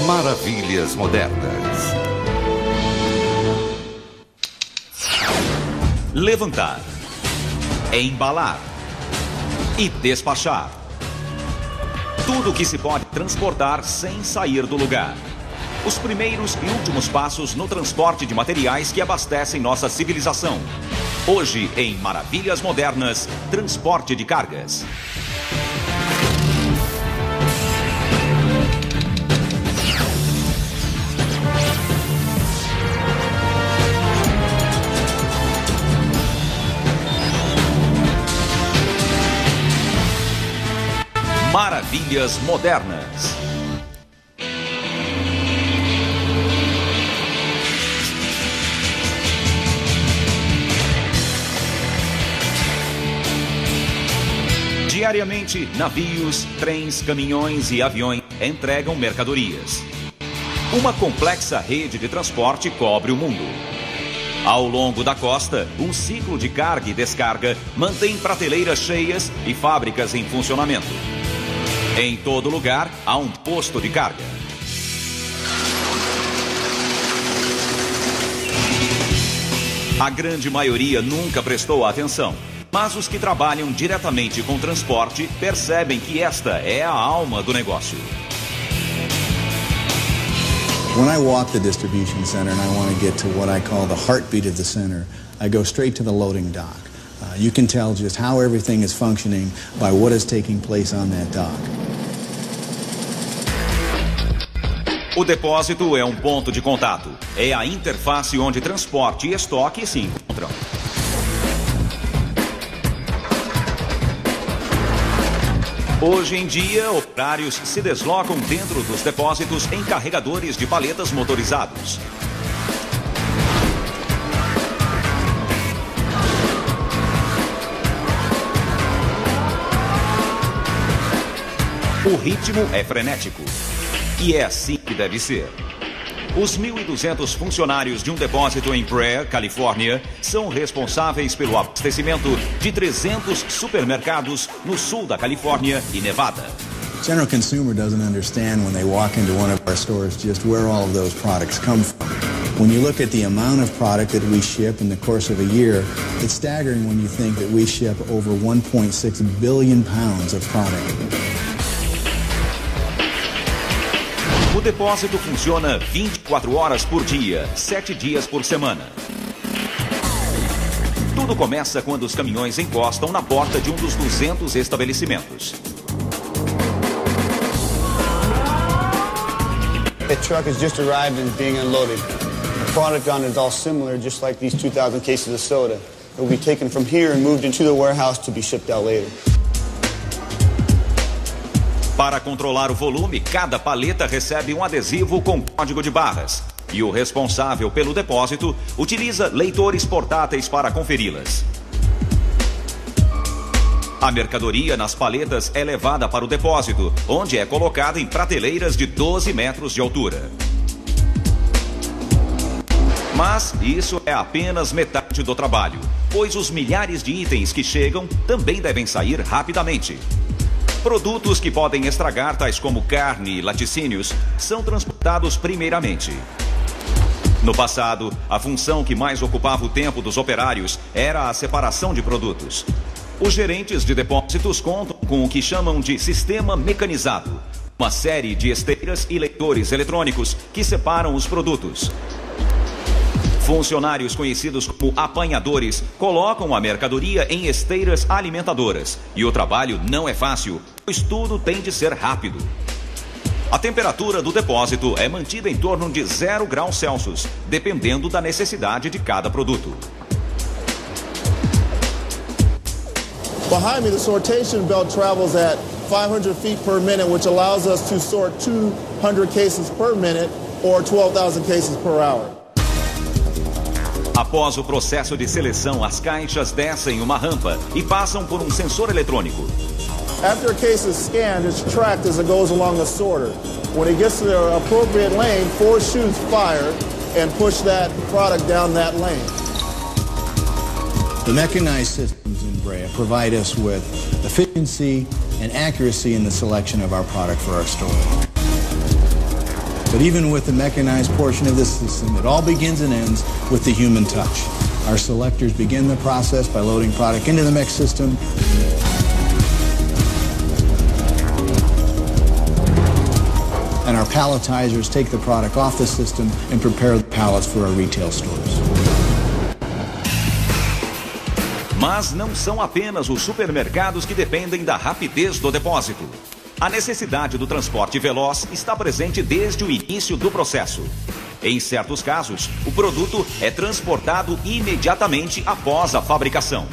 Maravilhas modernas. Levantar, embalar e despachar. Tudo o que se pode transportar sem sair do lugar. Os primeiros e últimos passos no transporte de materiais que abastecem nossa civilização. Hoje, em Maravilhas Modernas, transporte de cargas. Maravilhas Modernas. Diariamente, navios, trens, caminhões e aviões entregam mercadorias. Uma complexa rede de transporte cobre o mundo. Ao longo da costa, um ciclo de carga e descarga mantém prateleiras cheias e fábricas em funcionamento. Em todo lugar, há um posto de carga. A grande maioria nunca prestou atenção. Mas os que trabalham diretamente com transporte percebem que esta é a alma do negócio. When I walk the distribution center and I want to get to what I call the heartbeat of the center, I go straight to the loading dock. You can tell just how everything is functioning by what is taking place on that dock. O depósito é um ponto de contato. É a interface onde transporte e estoque se encontram. Hoje em dia, operários se deslocam dentro dos depósitos em carregadores de paletas motorizados. O ritmo é frenético. E é assim que deve ser. Os 1.200 funcionários de um depósito em Prairie, Califórnia, são responsáveis pelo abastecimento de 300 supermercados no sul da Califórnia e Nevada. General consumer doesn't understand when they walk into one of our stores just where all of those products come from. When you look at the amount of product that we ship in the course of a year, it's staggering when you think that we ship over 1.6 billion pounds of product. O depósito funciona 24 horas por dia, 7 dias por semana. Tudo começa quando os caminhões encostam na porta de um dos 200 estabelecimentos. The truck has just arrived and is being unloaded. The product on it is all similar, just like these 2,000 cases of soda. It will be taken from here and moved into the warehouse to be shipped out later. Para controlar o volume, cada paleta recebe um adesivo com código de barras. E o responsável pelo depósito utiliza leitores portáteis para conferi-las. A mercadoria nas paletas é levada para o depósito, onde é colocada em prateleiras de 12 metros de altura. Mas isso é apenas metade do trabalho, pois os milhares de itens que chegam também devem sair rapidamente. Produtos que podem estragar, tais como carne e laticínios, são transportados primeiramente. No passado, a função que mais ocupava o tempo dos operários era a separação de produtos. Os gerentes de depósitos contam com o que chamam de sistema mecanizado, uma série de esteiras e leitores eletrônicos que separam os produtos. Funcionários conhecidos como apanhadores colocam a mercadoria em esteiras alimentadoras. E o trabalho não é fácil, pois tudo tem de ser rápido. A temperatura do depósito é mantida em torno de 0 graus Celsius, dependendo da necessidade de cada produto. Behind me, the sortation belt travels at 500 feet per minute, which allows us to sort 200 cases per minute or 12,000 cases per hour. Após o processo de seleção, as caixas descem uma rampa e passam por um sensor eletrônico. After a case is scanned, it's tracked as it goes along the sorter. When it gets to the appropriate lane, 4 chutes fire and push that product down that lane. The mechanized systems in Brea provide us with efficiency and accuracy in the selection of our product for our store. But even with the mechanized portion of the system, it all begins and ends with the human touch. Our selectors begin the process by loading product into the mix system. And our palletizers take the product off the system and prepare the pallets for our retail stores. Mas não são apenas os supermercados que dependem da rapidez do depósito. A necessidade do transporte veloz está presente desde o início do processo. Em certos casos, o produto é transportado imediatamente após a fabricação.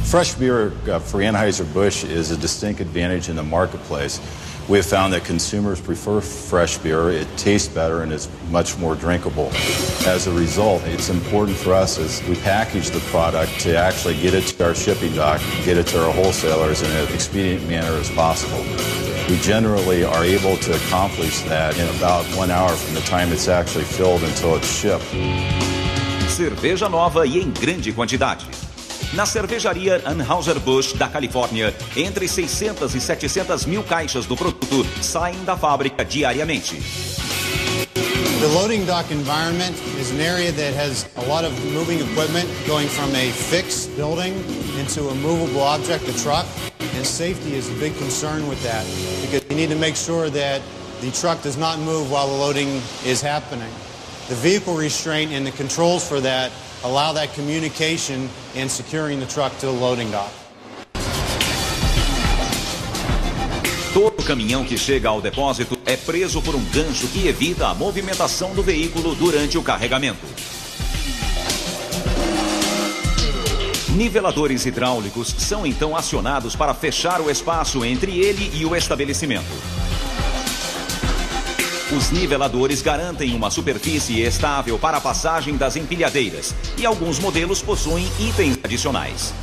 Fresh beer for Anheuser-Busch is a distinct advantage in the marketplace. We have found that consumers prefer fresh beer. It tastes better and is much more drinkable. As a result, it's important for us as we package the product to actually get it to our shipping dock, get it to our wholesalers in an expedient manner as possible. We generally are able to accomplish that in about 1 hour from the time it's actually filled until it's shipped. Cerveja nova e em grande quantidade. Na cervejaria Anheuser-Busch da Califórnia, entre 600 e 700 mil caixas do produto saem da fábrica diariamente. The loading dock environment is an area that has a lot of moving equipment going from a fixed building into a movable object, a truck, and safety is a big concern with that because you need to make sure that the truck does not move while the loading is happening. The vehicle restraint and the controls for that allow that communication and securing the truck to the loading dock. Todo caminhão que chega ao depósito é preso por um gancho que evita a movimentação do veículo durante o carregamento. Niveladores hidráulicos são então acionados para fechar o espaço entre ele e o estabelecimento. Os niveladores garantem uma superfície estável para a passagem das empilhadeiras e alguns modelos possuem itens adicionais.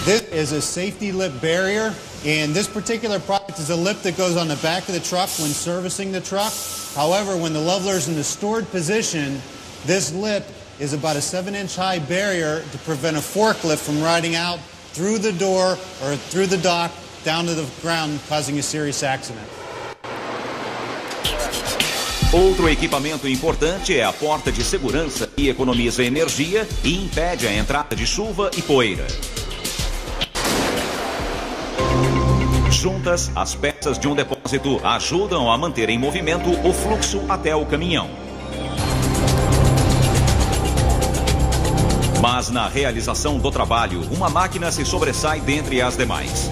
This is a safety lip barrier, and this particular product is a lip that goes on the back of the truck when servicing the truck. However, when the leveler is in the stored position, this lip is about a 7-inch high barrier to prevent a forklift from riding out through the door or through the dock down to the ground, causing a serious accident. Outro equipamento importante é a porta de segurança que economiza energia e impede a entrada de chuva e poeira. Juntas, as peças de um depósito ajudam a manter em movimento o fluxo até o caminhão. Mas na realização do trabalho, uma máquina se sobressai dentre as demais.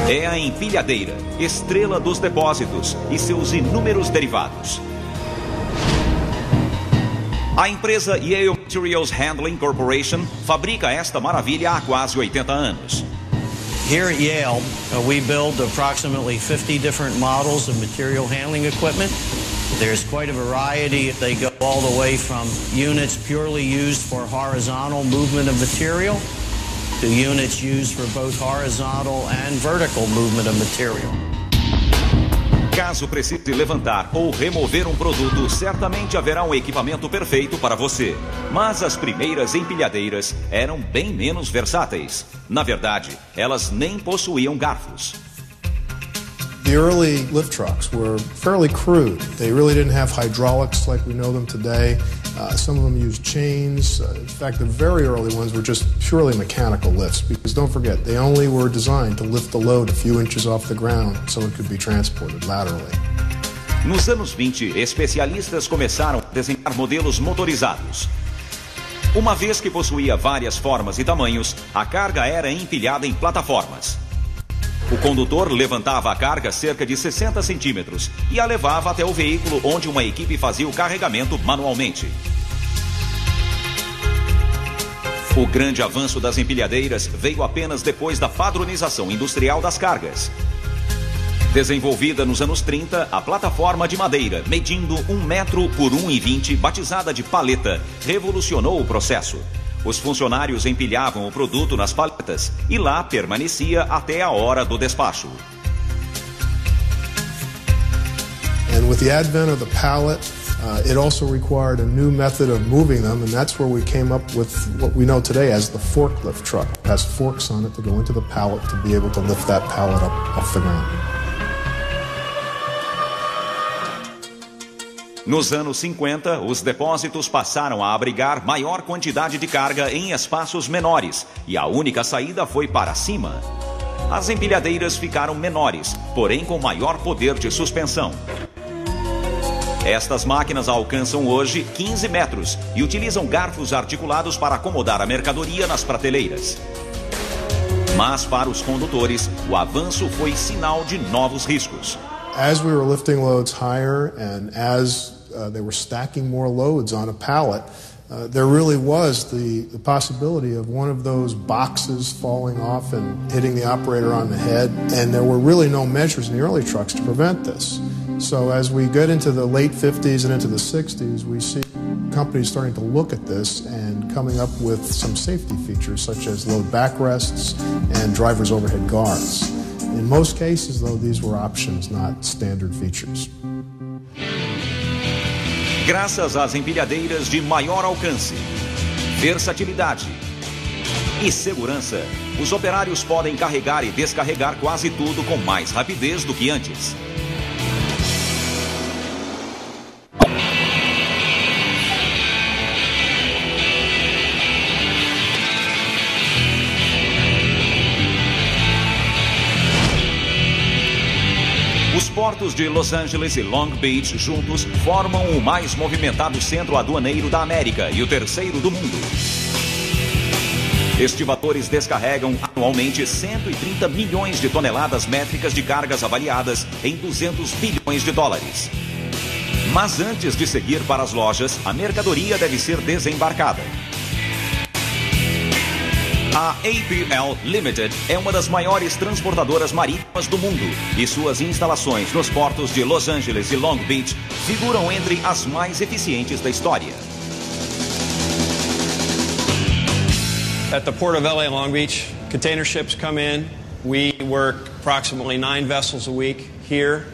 É a empilhadeira, estrela dos depósitos e seus inúmeros derivados. A empresa Yale Materials Handling Corporation fabrica esta maravilha há quase 80 anos. Here at Yale, we build approximately 50 different models of material handling equipment. There's quite a variety. They go all the way from units purely used for horizontal movement of material to units used for both horizontal and vertical movement of material. Caso precise levantar ou remover um produto, certamente haverá um equipamento perfeito para você. Mas as primeiras empilhadeiras eram bem menos versáteis. Na verdade, elas nem possuíam garfos. The early lift trucks were fairly crude. They really didn't have hydraulics like we know them today. Some of them used chains. In fact, the very early ones were just purely mechanical lifts because don't forget, they only were designed to lift the load a few inches off the ground so it could be transported laterally. Nos anos 20, especialistas começaram a desenhar modelos motorizados. Uma vez que possuía várias formas e tamanhos, a carga era empilhada em plataformas. O condutor levantava a carga cerca de 60 centímetros e a levava até o veículo onde uma equipe fazia o carregamento manualmente. O grande avanço das empilhadeiras veio apenas depois da padronização industrial das cargas. Desenvolvida nos anos 30, a plataforma de madeira, medindo 1 metro por 1,20, batizada de paleta, revolucionou o processo. Os funcionários empilhavam o produto nas paletas e lá permanecia até a hora do despacho. And with the advent of the pallet, it also required a new method of moving them, and that's where we came up with what we know today as the forklift truck. It has forks on it to go into the pallet to be able to lift that pallet up off the ground. Nos anos 50, os depósitos passaram a abrigar maior quantidade de carga em espaços menores e a única saída foi para cima. As empilhadeiras ficaram menores, porém com maior poder de suspensão. Estas máquinas alcançam hoje 15 metros e utilizam garfos articulados para acomodar a mercadoria nas prateleiras. Mas para os condutores, o avanço foi sinal de novos riscos. As we were lifting loads higher and as they were stacking more loads on a pallet, there really was the possibility of one of those boxes falling off and hitting the operator on the head, and there were really no measures in the early trucks to prevent this. So as we get into the late 50s and into the 60s, we see companies starting to look at this and coming up with some safety features such as load backrests and driver's overhead guards. In most cases, though, these were options, not standard features. Graças às empilhadeiras de maior alcance, versatilidade e segurança, os operários podem carregar e descarregar quase tudo com mais rapidez do que antes. Os portos de Los Angeles e Long Beach juntos formam o mais movimentado centro aduaneiro da América e o terceiro do mundo. Estivadores descarregam anualmente 130 milhões de toneladas métricas de cargas avaliadas em 200 bilhões de dólares. Mas antes de seguir para as lojas, a mercadoria deve ser desembarcada. A APL Limited é uma das maiores transportadoras marítimas do mundo e suas instalações nos portos de Los Angeles e Long Beach figuram entre as mais eficientes da história. At the Port of LA Long Beach, container ships come in. We work approximately 9 vessels a week here,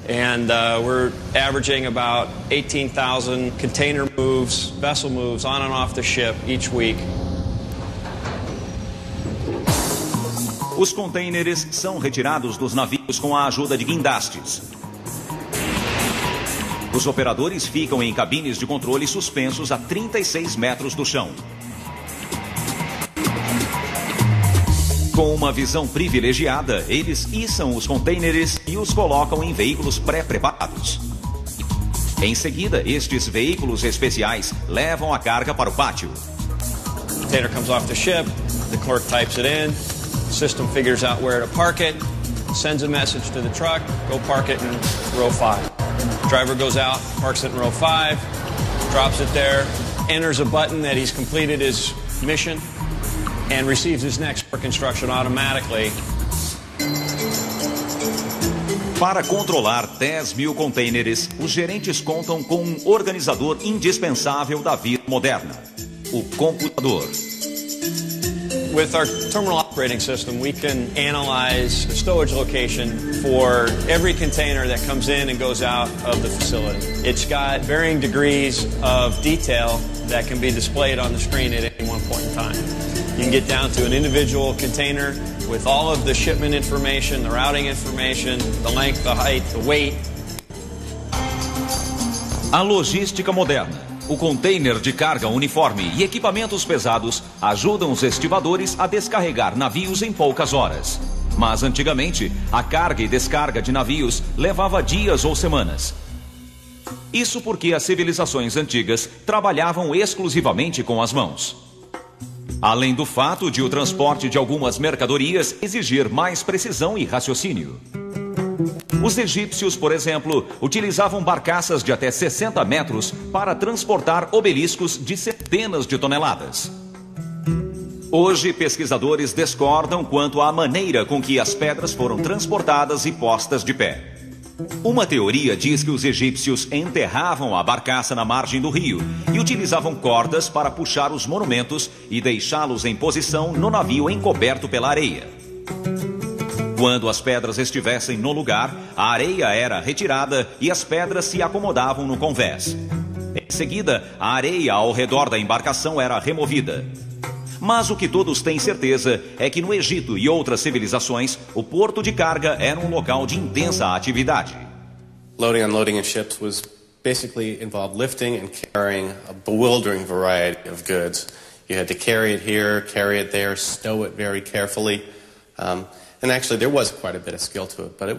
and we're averaging about 18,000 container moves, vessel moves on and off the ship each week. Os contêineres são retirados dos navios com a ajuda de guindastes. Os operadores ficam em cabines de controle suspensos a 36 metros do chão. Com uma visão privilegiada, eles içam os contêineres e os colocam em veículos pré-preparados. Em seguida, estes veículos especiais levam a carga para o pátio. The container comes off the ship, the clerk types it in. System figures out where to park it, sends a message to the truck, go park it in row 5. Driver goes out, parks it in row 5, drops it there, enters a button that he's completed his mission, and receives his next work instruction automatically. Para controlar 10 mil contêineres, os gerentes contam com um organizador indispensável da vida moderna: o computador. With our terminal operating system, we can analyze the stowage location for every container that comes in and goes out of the facility. It's got varying degrees of detail that can be displayed on the screen at any one point in time. You can get down to an individual container with all of the shipment information, the routing information, the length, the height, the weight. A logística moderna, o container de carga uniforme e equipamentos pesados ajudam os estivadores a descarregar navios em poucas horas. Mas antigamente, a carga e descarga de navios levava dias ou semanas. Isso porque as civilizações antigas trabalhavam exclusivamente com as mãos. Além do fato de o transporte de algumas mercadorias exigir mais precisão e raciocínio. Os egípcios, por exemplo, utilizavam barcaças de até 60 metros para transportar obeliscos de centenas de toneladas. Hoje, pesquisadores discordam quanto à maneira com que as pedras foram transportadas e postas de pé. Uma teoria diz que os egípcios enterravam a barcaça na margem do rio e utilizavam cordas para puxar os monumentos e deixá-los em posição no navio encoberto pela areia. Quando as pedras estivessem no lugar, a areia era retirada e as pedras se acomodavam no convés. Em seguida, a areia ao redor da embarcação era removida. Mas o que todos têm certeza é que no Egito e outras civilizações, o porto de carga era um local de intensa atividade. Loading and unloading in ships was basically involved lifting and carrying a bewildering variety of goods. You had to carry it here, carry it there, stow it very carefully. And actually, there was quite a bit of skill to it, but it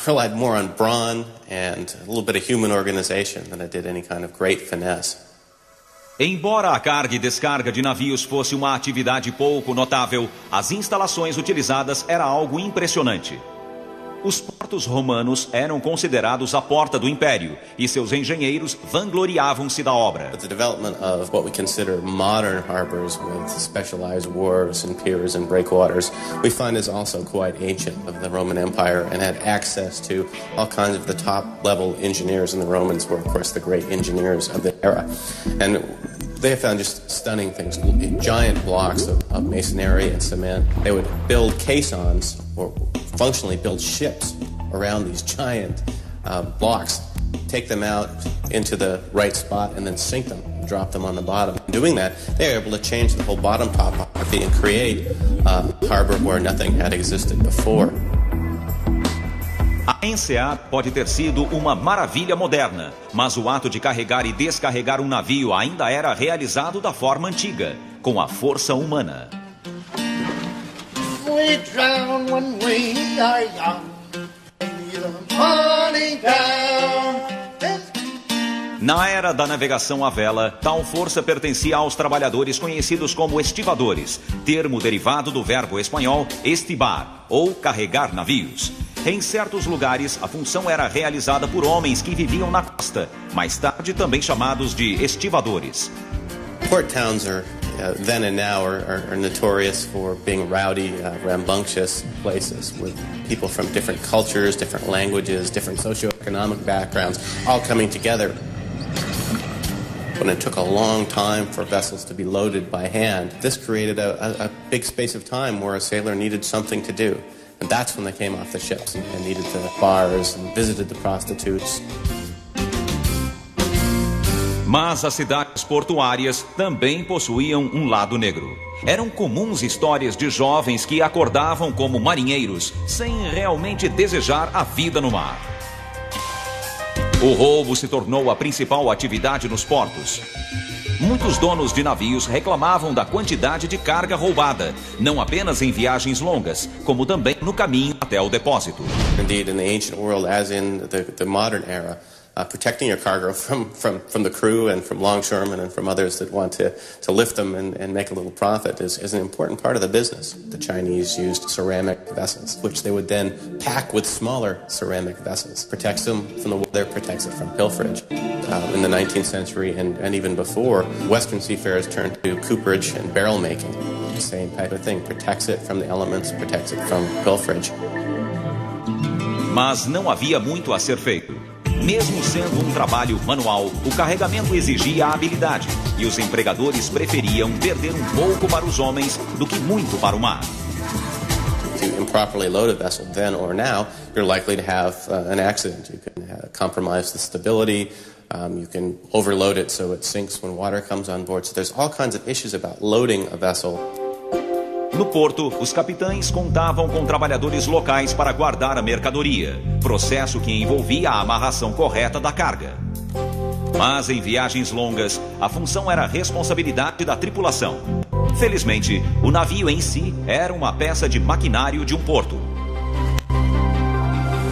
relied more on brawn and a little bit of human organization than it did any kind of great finesse. Embora a carga e descarga de navios fosse uma atividade pouco notável, as instalações utilizadas era algo impressionante. Os portos romanos eram considerados a porta do império e seus engenheiros vangloriavam-se da obra. But the development of what we consider modern harbors with specialized wharves and piers and breakwaters, we find is also quite ancient of the Roman Empire and had access to all kinds of the top-level engineers, and the Romans were, of course, the great engineers of the era. And they found just stunning things, giant blocks of masonry and cement. They would build caissons, or functionally build ships around these giant blocks, take them out into the right spot, and then sink them, drop them on the bottom. In doing that, they were able to change the whole bottom topography and create a harbor where nothing had existed before. A enseada pode ter sido uma maravilha moderna, mas o ato de carregar e descarregar um navio ainda era realizado da forma antiga, com a força humana. We drown when we are young, money down. Na era da navegação à vela, tal força pertencia aos trabalhadores conhecidos como estivadores, termo derivado do verbo espanhol estibar, ou carregar navios. Em certos lugares, a função era realizada por homens que viviam na costa, mais tarde também chamados de estivadores. Port towns then and now are notorious for being rowdy, rambunctious places with people from different cultures, different languages, different socioeconomic backgrounds, all coming together. When it took a long time for vessels to be loaded by hand, this created a big space of time where a sailor needed something to do. And that's when they came off the ships and needed the bars and visited the prostitutes. Mas as cidades portuárias também possuíam um lado negro. Eram comuns histórias de jovens que acordavam como marinheiros, sem realmente desejar a vida no mar. O roubo se tornou a principal atividade nos portos. Muitos donos de navios reclamavam da quantidade de carga roubada, não apenas em viagens longas, como também no caminho até o depósito. Indeed, in the ancient world, as in the modern era, protecting your cargo from the crew and from longshoremen and from others that want to lift them and make a little profit is an important part of the business. The Chinese used ceramic vessels, which they would then pack with smaller ceramic vessels. Protects them from the weather, protects it from pilferage. In the 19th century and even before, Western seafarers turned to cooperage and barrel making. The same type of thing. Protects it from the elements, protects it from pilferage. Mas não havia muito a ser feito. Mesmo sendo um trabalho manual, o carregamento exigia habilidade e os empregadores preferiam perder um pouco para os homens do que muito para o mar. If you improperly load a vessel then or now, you're likely to have an accident. You can compromise the stability, you can overload it so it sinks when water comes on board. So there's all kinds of issues about loading a vessel. No porto, os capitães contavam com trabalhadores locais para guardar a mercadoria, processo que envolvia a amarração correta da carga. Mas em viagens longas, a função era a responsabilidade da tripulação. Felizmente, o navio em si era uma peça de maquinário de um porto.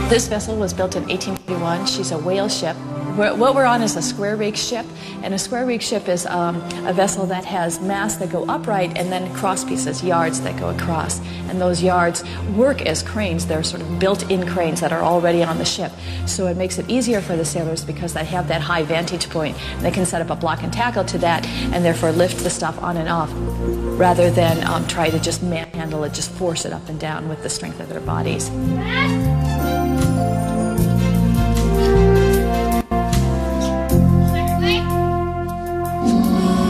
This vessel was built in 1841. She's a whale ship. What we're on is a square rig ship, and a square rig ship is a vessel that has masts that go upright and then cross pieces, yards that go across. And those yards work as cranes. They're sort of built-in cranes that are already on the ship. So it makes it easier for the sailors because they have that high vantage point. They can set up a block and tackle to that and therefore lift the stuff on and off rather than try to just manhandle it, just force it up and down with the strength of their bodies.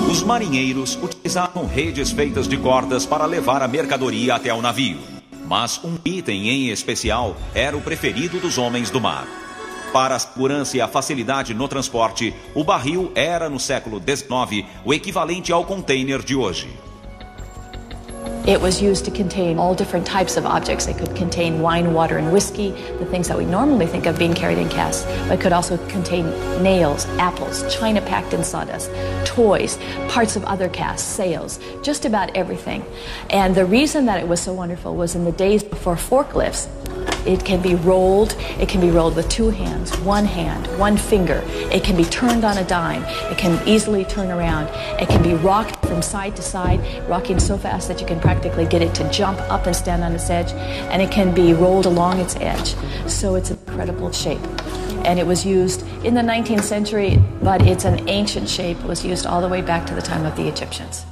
Os marinheiros utilizavam redes feitas de cordas para levar a mercadoria até o navio. Mas um item em especial era o preferido dos homens do mar. Para a segurança e a facilidade no transporte, o barril era, no século XIX, o equivalente ao container de hoje. It was used to contain all different types of objects. It could contain wine, water, and whiskey, the things that we normally think of being carried in casks, but it could also contain nails, apples, china packed in sawdust, toys, parts of other casks, sails, just about everything. And the reason that it was so wonderful was in the days before forklifts, it can be rolled with 2 hands, 1 hand, 1 finger. It can be turned on a dime. It can easily turn around. It can be rocked from side to side, rocking so fast that you can practically get it to jump up and stand on its edge. And it can be rolled along its edge. So it's an incredible shape. And it was used in the 19th century, but it's an ancient shape. It was used all the way back to the time of the Egyptians.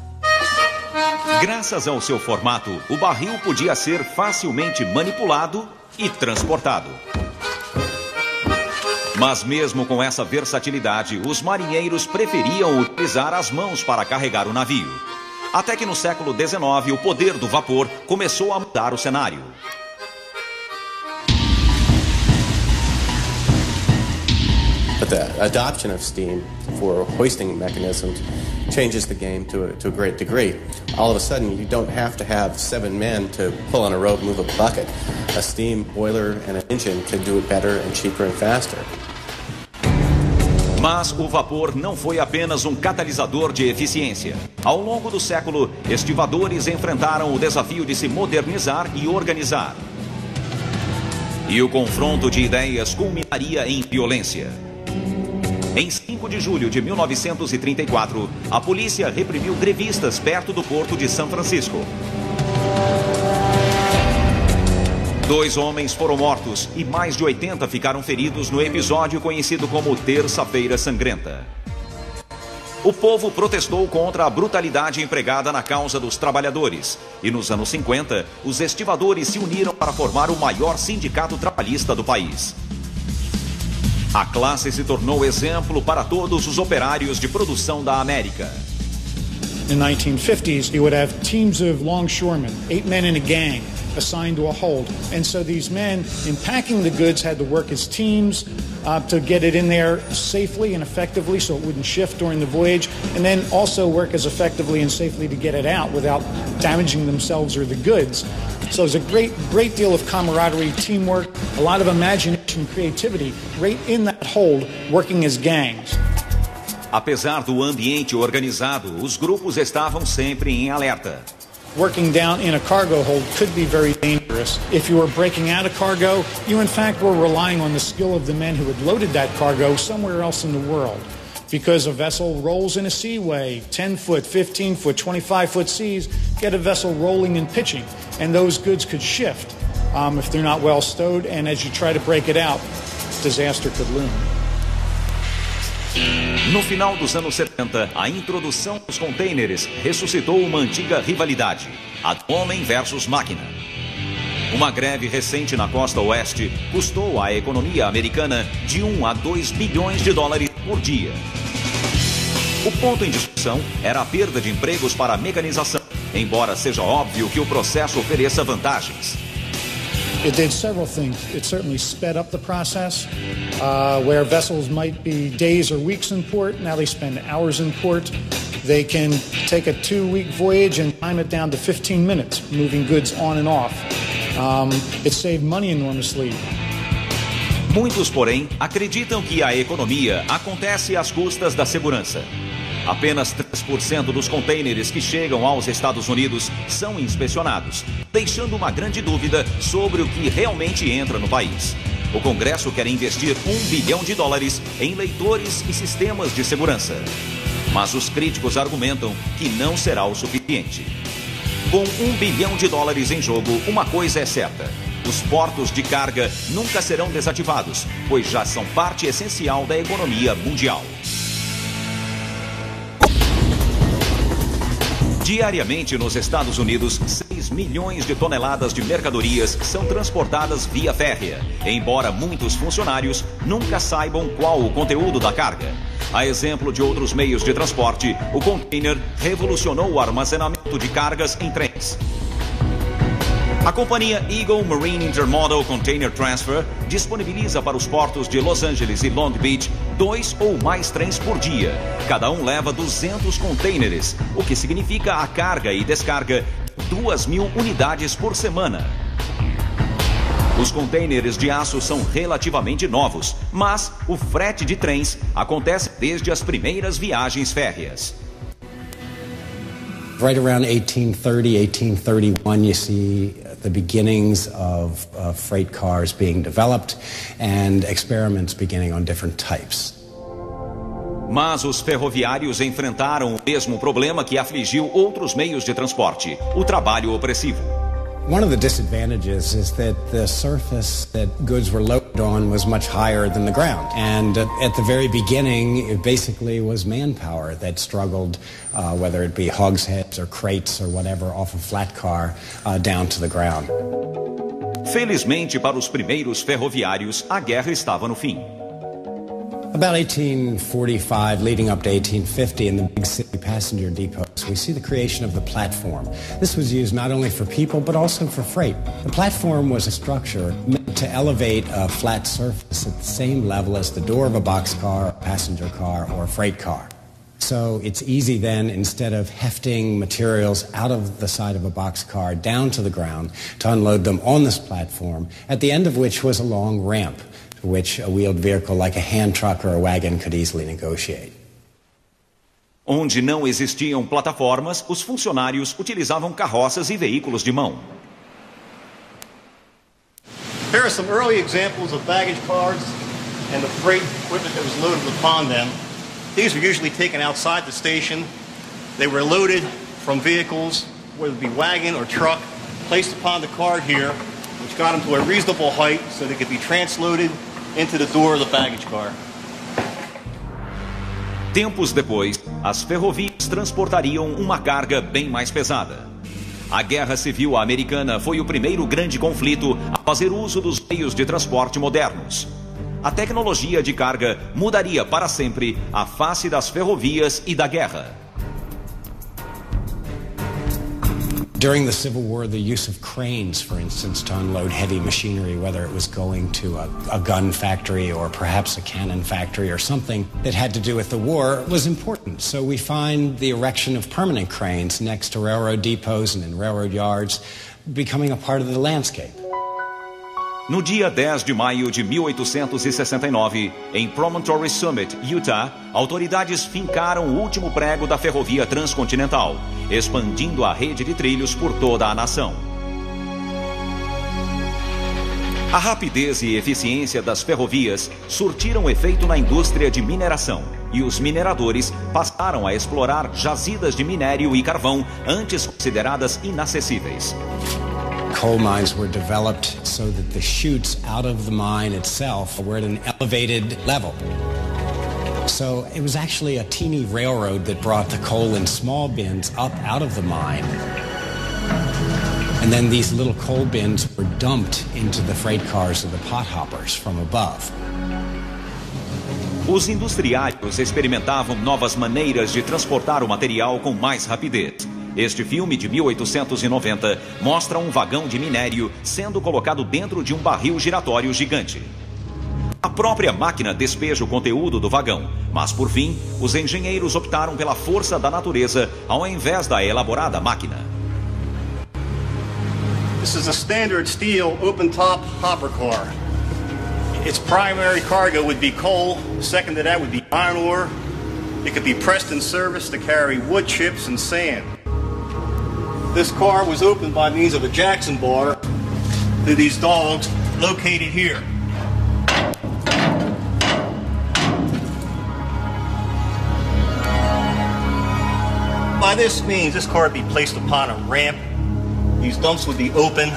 Graças ao seu formato, o barril podia ser facilmente manipulado e transportado. Mas mesmo com essa versatilidade, os marinheiros preferiam utilizar as mãos para carregar o navio. Até que no século XIX, o poder do vapor começou a mudar o cenário. But the adoption of steam for hoisting mechanisms changes the game to a great degree. All of a sudden, you don't have to have 7 men to pull on a rope, move a bucket. A steam boiler and an engine can do it better and cheaper and faster. Mas o vapor não foi apenas um catalisador de eficiência. Ao longo do século, estivadores enfrentaram o desafio de se modernizar e organizar. E o confronto de ideias culminaria em violência. Em 5 de julho de 1934, a polícia reprimiu grevistas perto do porto de São Francisco. 2 homens foram mortos e mais de 80 ficaram feridos no episódio conhecido como Terça-feira Sangrenta. O povo protestou contra a brutalidade empregada na causa dos trabalhadores. E nos anos 50, os estivadores se uniram para formar o maior sindicato trabalhista do país. A classe se tornou exemplo para todos os operários de produção da América. In the 1950s, you would have teams of longshoremen, 8 men in a gang, assigned to a hold. And so these men, in packing the goods, had to work as teams to get it in there safely and effectively so it wouldn't shift during the voyage, and then also work as effectively and safely to get it out without damaging themselves or the goods. So there's a great deal of camaraderie, teamwork, a lot of imagination and creativity right in that hold, working as gangs. Apesar do ambiente organizado, os grupos estavam sempre em alerta. Working down in a cargo hold could be very dangerous. If you were breaking out a cargo, you in fact were relying on the skill of the men who had loaded that cargo somewhere else in the world. Because a vessel rolls in a seaway, 10-foot, 15-foot, 25-foot seas, get a vessel rolling and pitching, and those goods could shift if they're not well stowed, and as you try to break it out, disaster could loom. No final dos anos 70, a introdução dos contêineres ressuscitou uma antiga rivalidade, a do homem versus máquina. Uma greve recente na costa oeste custou à economia americana de 1 a 2 bilhões de dólares por dia. O ponto em discussão era a perda de empregos para a mecanização, embora seja óbvio que o processo ofereça vantagens. It did several things. It certainly sped up the process, where vessels might be days or weeks in port. Now they spend hours in port. They can take a 2-week voyage and time it down to 15 minutes, moving goods on and off. It saved money enormously. Muitos, porém, acreditam que a economia acontece às custas da segurança. Apenas 3% dos contêineres que chegam aos Estados Unidos são inspecionados, deixando uma grande dúvida sobre o que realmente entra no país. O Congresso quer investir $1 bilhão em leitores e sistemas de segurança. Mas os críticos argumentam que não será o suficiente. Com $1 bilhão em jogo, uma coisa é certa: os portos de carga nunca serão desativados, pois já são parte essencial da economia mundial. Diariamente nos Estados Unidos, 6 milhões de toneladas de mercadorias são transportadas via férrea, embora muitos funcionários nunca saibam qual o conteúdo da carga. A exemplo de outros meios de transporte, o container revolucionou o armazenamento de cargas em trens. A companhia Eagle Marine Intermodal Container Transfer disponibiliza para os portos de Los Angeles e Long Beach 2 ou mais trens por dia. Cada um leva 200 contêineres, o que significa a carga e descarga de 2.000 unidades por semana. Os contêineres de aço são relativamente novos, mas o frete de trens acontece desde as primeiras viagens férreas. Right around 1830, 1831, you see the beginnings of freight cars being developed and experiments beginning on different types. Mas os ferroviários enfrentaram o mesmo problema que afligiu outros meios de transporte: o trabalho opressivo. One of the disadvantages is that the surface that goods were loaded on was much higher than the ground. And at the very beginning, it basically was manpower that struggled, whether it be hogsheads or crates or whatever, off a flat car down to the ground. Felizmente para os primeiros ferroviários, a guerra estava no fim. About 1845, leading up to 1850, in the big city passenger depots, we see the creation of the platform. This was used not only for people, but also for freight. The platform was a structure meant to elevate a flat surface at the same level as the door of a boxcar, a passenger car, or a freight car. So it's easy then, instead of hefting materials out of the side of a boxcar down to the ground, to unload them on this platform, at the end of which was a long ramp, which a wheeled vehicle like a hand truck or a wagon could easily negotiate. Onde não existiam plataformas, os funcionários utilizavam carroças e veículos de mão. Here are some early examples of baggage cars and the freight equipment that was loaded upon them. These were usually taken outside the station. They were loaded from vehicles, whether it be wagon or truck, placed upon the car here, which got them to a reasonable height so they could be transloaded into the door of the baggage car. Tempos depois, as ferrovias transportariam uma carga bem mais pesada. A Guerra Civil Americana foi o primeiro grande conflito a fazer uso dos meios de transporte modernos. A tecnologia de carga mudaria para sempre a face das ferrovias e da guerra. During the Civil War, the use of cranes, for instance, to unload heavy machinery, whether it was going to a gun factory or perhaps a cannon factory or something that had to do with the war, was important. So we find the erection of permanent cranes next to railroad depots and in railroad yards becoming a part of the landscape. No dia 10 de maio de 1869, em Promontory Summit, Utah, autoridades fincaram o último prego da ferrovia transcontinental, expandindo a rede de trilhos por toda a nação. A rapidez e eficiência das ferrovias surtiram efeito na indústria de mineração, e os mineradores passaram a explorar jazidas de minério e carvão antes consideradas inacessíveis. Coal mines were developed so that the chutes out of the mine itself were at an elevated level. So it was actually a teeny railroad that brought the coal in small bins up out of the mine. And then these little coal bins were dumped into the freight cars or the pot hoppers from above. Os industriários experimentavam novas maneiras de transportar o material com mais rapidez. Este filme de 1890 mostra um vagão de minério sendo colocado dentro de um barril giratório gigante. A própria máquina despeja o conteúdo do vagão, mas por fim, os engenheiros optaram pela força da natureza ao invés da elaborada máquina. This is a standard steel open-top hopper car. Its primary cargo would be coal. Second to that would be iron ore. It could be pressed in service to carry wood chips and sand. This car was opened by means of a Jackson bar through these dogs located here. By this means, this car would be placed upon a ramp. These dumps would be open,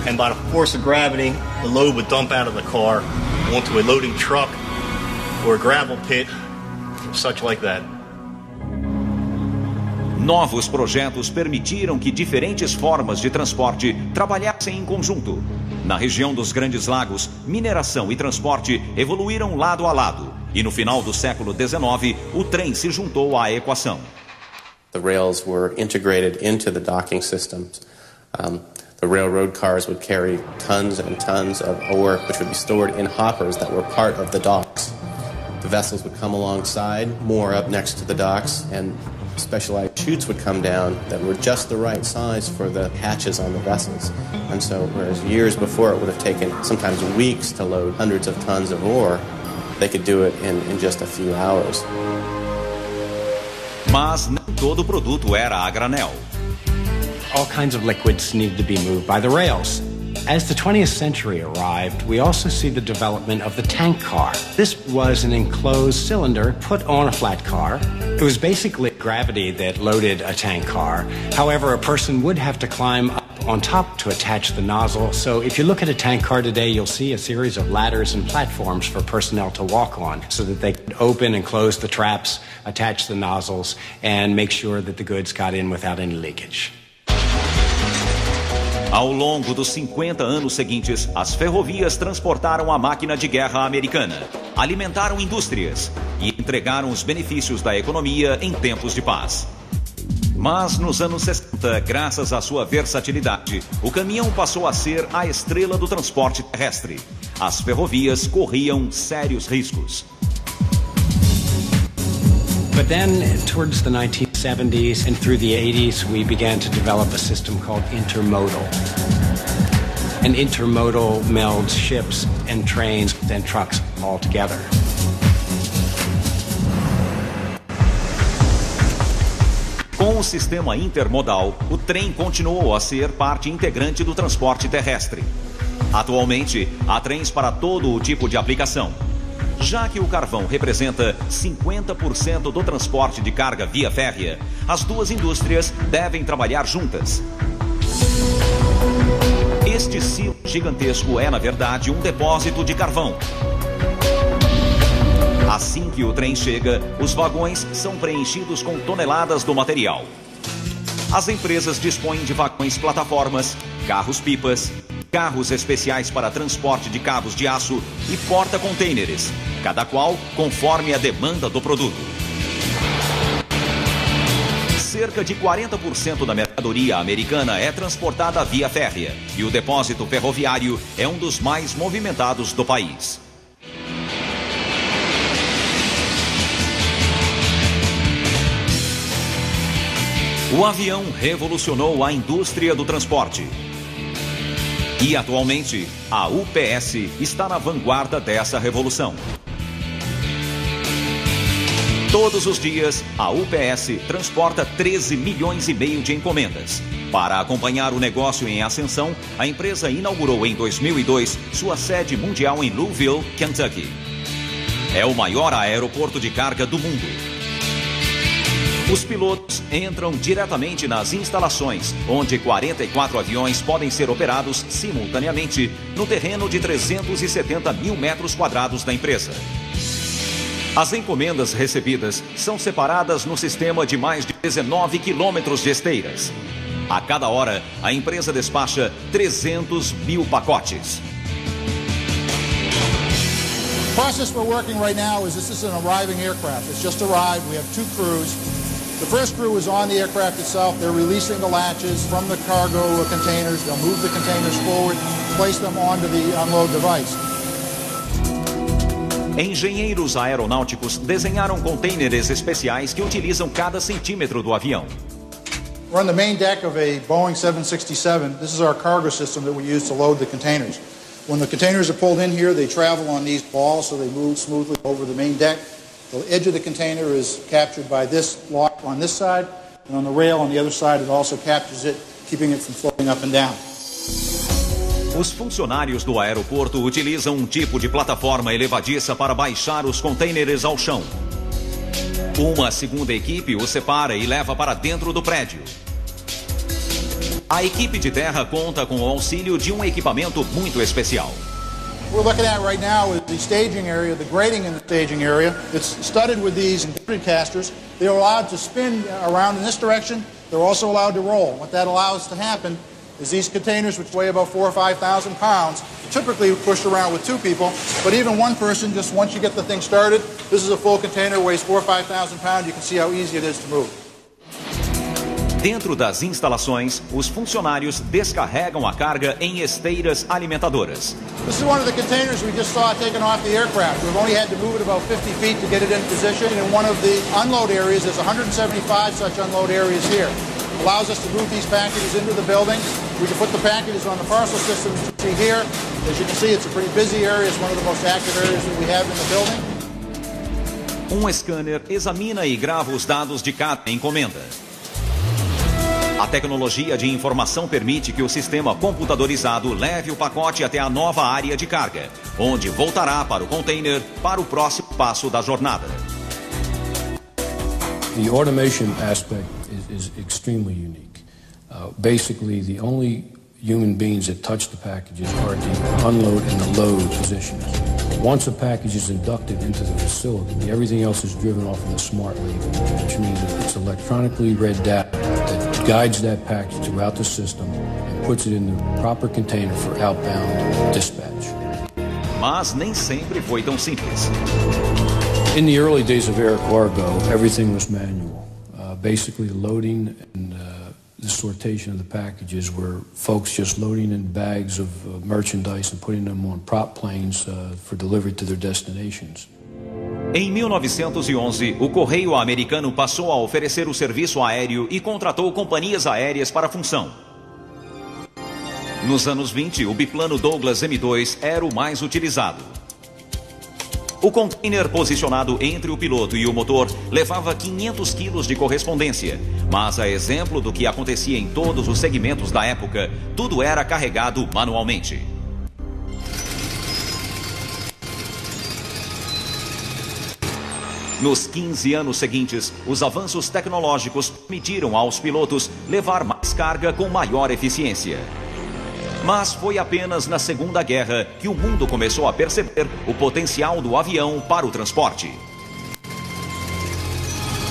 and by the force of gravity, the load would dump out of the car onto a loading truck or a gravel pit, such like that. Novos projetos permitiram que diferentes formas de transporte trabalhassem em conjunto. Na região dos Grandes Lagos, mineração e transporte evoluíram lado a lado. E no final do século XIX, o trem se juntou à equação. The rails were integrated into the docking systems. The railroad cars would carry tons and tons of ore, which would be stored in hoppers that were part of the docks. The vessels would come alongside, moor up next to the docks, and specialized chutes would come down that were just the right size for the hatches on the vessels. And so, whereas years before it would have taken sometimes weeks to load hundreds of tons of ore, they could do it in just a few hours. Mas nem todo produto era a granel. All kinds of liquids needed to be moved by the rails. As the 20th century arrived, we also see the development of the tank car. This was an enclosed cylinder put on a flat car. It was basically gravity that loaded a tank car. However, a person would have to climb up on top to attach the nozzle. So if you look at a tank car today, you'll see a series of ladders and platforms for personnel to walk on so that they could open and close the traps, attach the nozzles, and make sure that the goods got in without any leakage. Ao longo dos 50 anos seguintes, as ferrovias transportaram a máquina de guerra americana, alimentaram indústrias e entregaram os benefícios da economia em tempos de paz. Mas nos anos 60, graças à sua versatilidade, o caminhão passou a ser a estrela do transporte terrestre. As ferrovias corriam sérios riscos. But then, towards the 1970s and through the 80s, we began to develop a system called intermodal. And intermodal melds ships and trains and trucks all together. Com o sistema intermodal, o trem continuou a ser parte integrante do transporte terrestre. Atualmente, há trens para todo o tipo de aplicação. Já que o carvão representa 50% do transporte de carga via férrea, as duas indústrias devem trabalhar juntas. Este silo gigantesco é, na verdade, um depósito de carvão. Assim que o trem chega, os vagões são preenchidos com toneladas do material. As empresas dispõem de vagões plataformas, carros-pipas, carros especiais para transporte de cabos de aço e porta-contêineres, cada qual conforme a demanda do produto. Cerca de 40% da mercadoria americana é transportada via férrea e o depósito ferroviário é um dos mais movimentados do país. O avião revolucionou a indústria do transporte. E atualmente, a UPS está na vanguarda dessa revolução. Todos os dias, a UPS transporta 13 milhões e meio de encomendas. Para acompanhar o negócio em ascensão, a empresa inaugurou em 2002 sua sede mundial em Louisville, Kentucky. É o maior aeroporto de carga do mundo. Os pilotos entram diretamente nas instalações, onde 44 aviões podem ser operados simultaneamente no terreno de 370 mil metros quadrados da empresa. As encomendas recebidas são separadas no sistema de mais de 19 quilômetros de esteiras. A cada hora, a empresa despacha 300 mil pacotes. The process we're working right now is this is an arriving aircraft. It's just arrived. We have two crews. The first crew is on the aircraft itself. They're releasing the latches from the cargo containers. They'll move the containers forward, place them onto the unload device. Engenheiros aeronáuticos desenharam contêineres especiais que utilizam cada centímetro do avião. We're on the main deck of a Boeing 767. This is our cargo system that we use to load the containers. When the containers are pulled in here, they travel on these balls, so they move smoothly over the main deck. The edge of the container is captured by this lock on this side, and on the rail on the other side it also captures it, keeping it from floating up and down. Os funcionários do aeroporto utilizam um tipo de plataforma elevadiça para baixar os contêineres ao chão. Uma segunda equipe os separa e leva para dentro do prédio. A equipe de terra conta com o auxílio de um equipamento muito especial. What we're looking at right now is the staging area, the grading in the staging area. It's studded with these inverted casters. They're allowed to spin around in this direction. They're also allowed to roll. What that allows to happen is these containers, which weigh about 4,000 or 5,000 pounds, typically pushed around with two people, but even one person, just once you get the thing started, this is a full container, weighs 4,000 or 5,000 pounds. You can see how easy it is to move. Dentro das instalações, os funcionários descarregam a carga em esteiras alimentadoras. This is one of the containers we just saw taken off the aircraft. We've only had to move it about 50 feet to get it in position. And in one of the unload areas, there's 175 such unload areas here. Allows us to move these packages into the building. We can put the packages on the parcel systems you see here. As you can see, it's a pretty busy area. It's one of the most active areas that we have in the building. Um scanner examina e grava os dados de cada encomenda. A tecnologia de informação permite que o sistema computadorizado leve o pacote até a nova área de carga, onde voltará para o container para o próximo passo da jornada. The automation aspect is extremely unique. Basically, the only human beings that touch the packages are the unload and the load positions. Once a package is inducted into the facility, everything else is driven off of the smart label, which means that it's electronically read data that guides that package throughout the system and puts it in the proper container for outbound dispatch. Mas nem sempre foi tão simples. In the early days of air cargo, everything was manual. Basically, loading and the sortation of the packages were folks just loading in bags of merchandise and putting them on prop planes for delivery to their destinations. Em 1911, o Correio Americano passou a oferecer o serviço aéreo e contratou companhias aéreas para a função. Nos anos 20, o biplano Douglas M2 era o mais utilizado. O container posicionado entre o piloto e o motor levava 500 quilos de correspondência, mas a exemplo do que acontecia em todos os segmentos da época, tudo era carregado manualmente. Nos 15 anos seguintes, os avanços tecnológicos permitiram aos pilotos levar mais carga com maior eficiência. Mas foi apenas na Segunda Guerra que o mundo começou a perceber o potencial do avião para o transporte.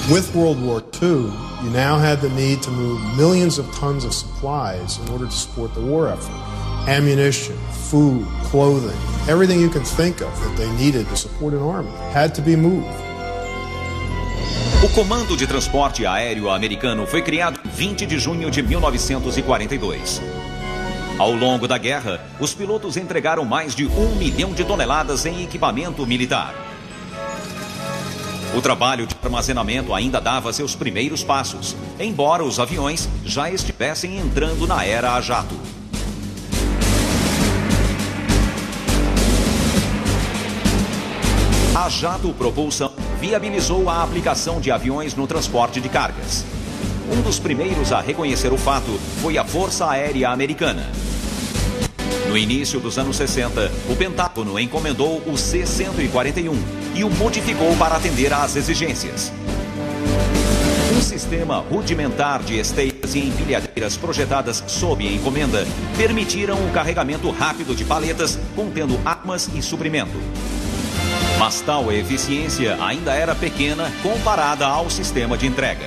With World War II, you now had the need to move millions of tons of supplies in order to support the war effort. Ammunition, food, clothing, everything you can think of that they needed to support an army had to be moved. O Comando de Transporte Aéreo Americano foi criado em 20 de junho de 1942. Ao longo da guerra, os pilotos entregaram mais de 1 milhão de toneladas em equipamento militar. O trabalho de armazenamento ainda dava seus primeiros passos, embora os aviões já estivessem entrando na era a jato. A jato propulsão viabilizou a aplicação de aviões no transporte de cargas. Um dos primeiros a reconhecer o fato foi a Força Aérea Americana. No início dos anos 60, o Pentágono encomendou o C-141 e o modificou para atender às exigências. Um sistema rudimentar de esteiras e empilhadeiras projetadas sob encomenda permitiram o carregamento rápido de paletas contendo armas e suprimento. Mas tal eficiência ainda era pequena comparada ao sistema de entrega.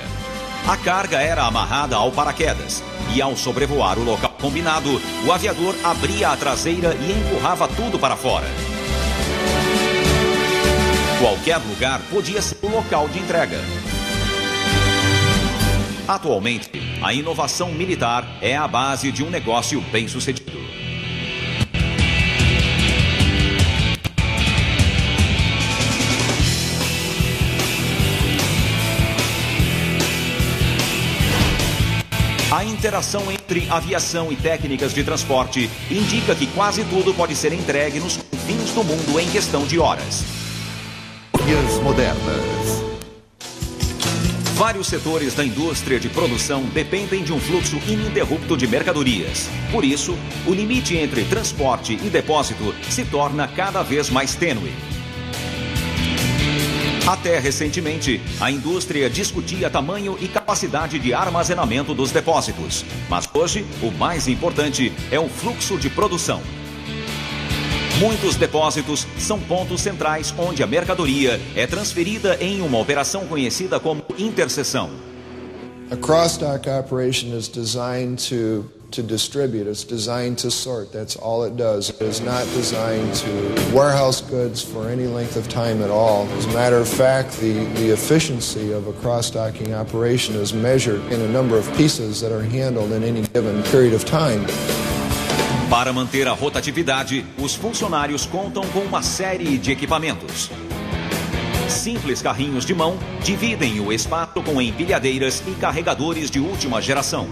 A carga era amarrada ao paraquedas e, ao sobrevoar o local combinado, o aviador abria a traseira e empurrava tudo para fora. Qualquer lugar podia ser o local de entrega. Atualmente, a inovação militar é a base de um negócio bem-sucedido. A interação entre aviação e técnicas de transporte indica que quase tudo pode ser entregue nos confins do mundo em questão de horas. Modernas. Vários setores da indústria de produção dependem de um fluxo ininterrupto de mercadorias. Por isso, o limite entre transporte e depósito se torna cada vez mais tênue. Até recentemente, a indústria discutia tamanho e capacidade de armazenamento dos depósitos. Mas hoje, o mais importante é o fluxo de produção. Muitos depósitos são pontos centrais onde a mercadoria é transferida em uma operação conhecida como interseção. A cross-dock operation is designed to to distribute. It's designed to sort. That's all it does. It is not designed to warehouse goods for any length of time at all. As a matter of fact, the efficiency of a cross-docking operation is measured in a number of pieces that are handled in any given period of time. Para manter a rotatividade, os funcionários contam com uma série de equipamentos. Simples carrinhos de mão dividem o espaço com empilhadeiras e carregadores de última geração.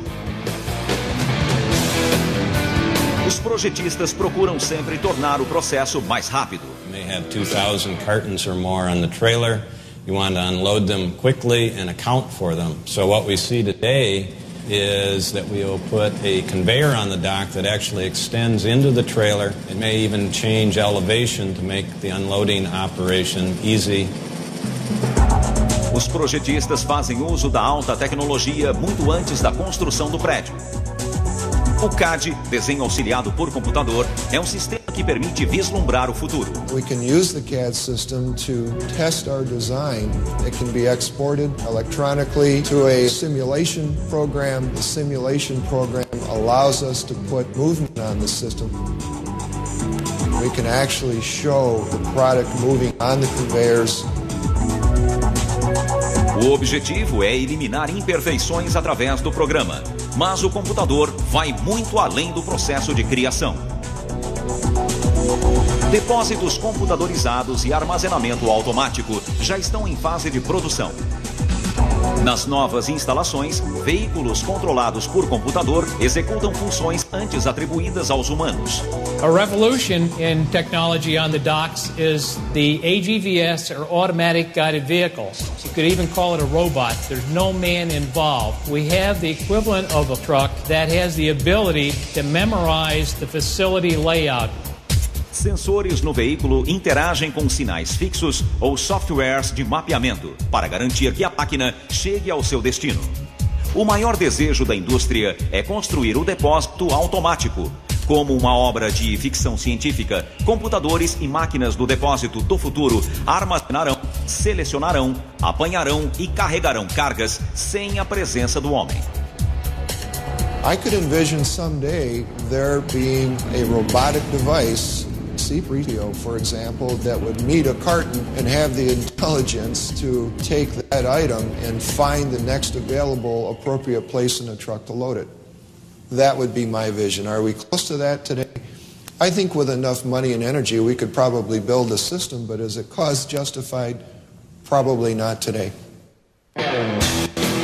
Os projetistas procuram sempre tornar o processo mais rápido. You may have 2,000 cartons or more on the trailer. You want to unload them quickly and account for them. So what we see today is that we will put a conveyor on the dock that actually extends into the trailer. It may even change elevation to make the unloading operation easy. Os projetistas fazem uso da alta tecnologia muito antes da construção do prédio. O CAD, desenho auxiliado por computador, é um sistema que permite vislumbrar o futuro. We can use the CAD system to test our design. It can be exported electronically to a simulation program. The simulation program allows us to put movement on the system. We can actually show the product moving on the conveyors. O objetivo é eliminar imperfeições através do programa, mas o computador vai muito além do processo de criação. Depósitos computadorizados e armazenamento automático já estão em fase de produção. Nas novas instalações, veículos controlados por computador executam funções antes atribuídas aos humanos. A revolution in technology on the docks is the AGVS, or Automatic Guided Vehicles. You could even call it a robot. There's no man involved. We have the equivalent of a truck that has the ability to memorize the facility layout. Sensores no veículo interagem com sinais fixos ou softwares de mapeamento para garantir que a máquina chegue ao seu destino. O maior desejo da indústria é construir o depósito automático. Como uma obra de ficção científica, computadores e máquinas do depósito do futuro armazenarão, selecionarão, apanharão e carregarão cargas sem a presença do homem. I could envision someday there being a robotic device, C3PO, for example, that would meet a carton and have the intelligence to take that item and find the next available appropriate place in the truck to load it. That would be my vision. Are we close to that today? I think with enough money and energy we could probably build a system, but is it cost justified? Probably not today.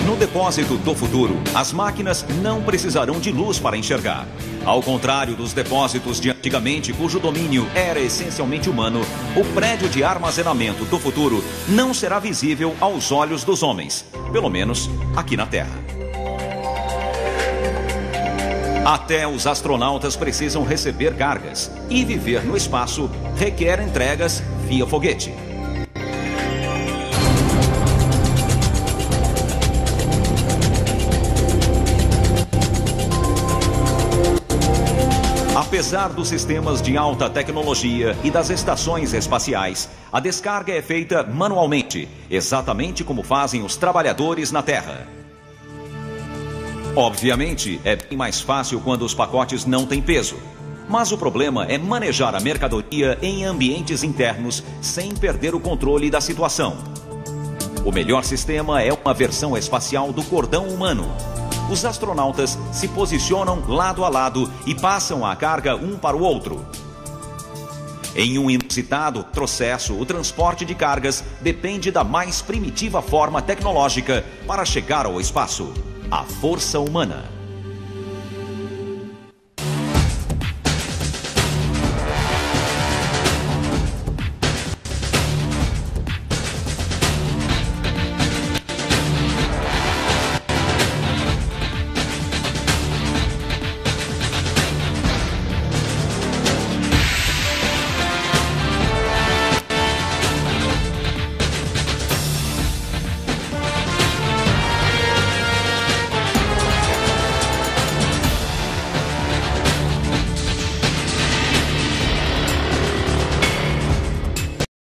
No depósito do futuro, as máquinas não precisarão de luz para enxergar. Ao contrário dos depósitos de antigamente, cujo domínio era essencialmente humano, o prédio de armazenamento do futuro não será visível aos olhos dos homens, pelo menos aqui na Terra. Até os astronautas precisam receber cargas, e viver no espaço requer entregas via foguete. Apesar dos sistemas de alta tecnologia e das estações espaciais, a descarga é feita manualmente, exatamente como fazem os trabalhadores na Terra. Obviamente, é bem mais fácil quando os pacotes não têm peso. Mas o problema é manejar a mercadoria em ambientes internos sem perder o controle da situação. O melhor sistema é uma versão espacial do cordão humano. Os astronautas se posicionam lado a lado e passam a carga um para o outro. Em um inusitado processo, o transporte de cargas depende da mais primitiva forma tecnológica para chegar ao espaço: a força humana.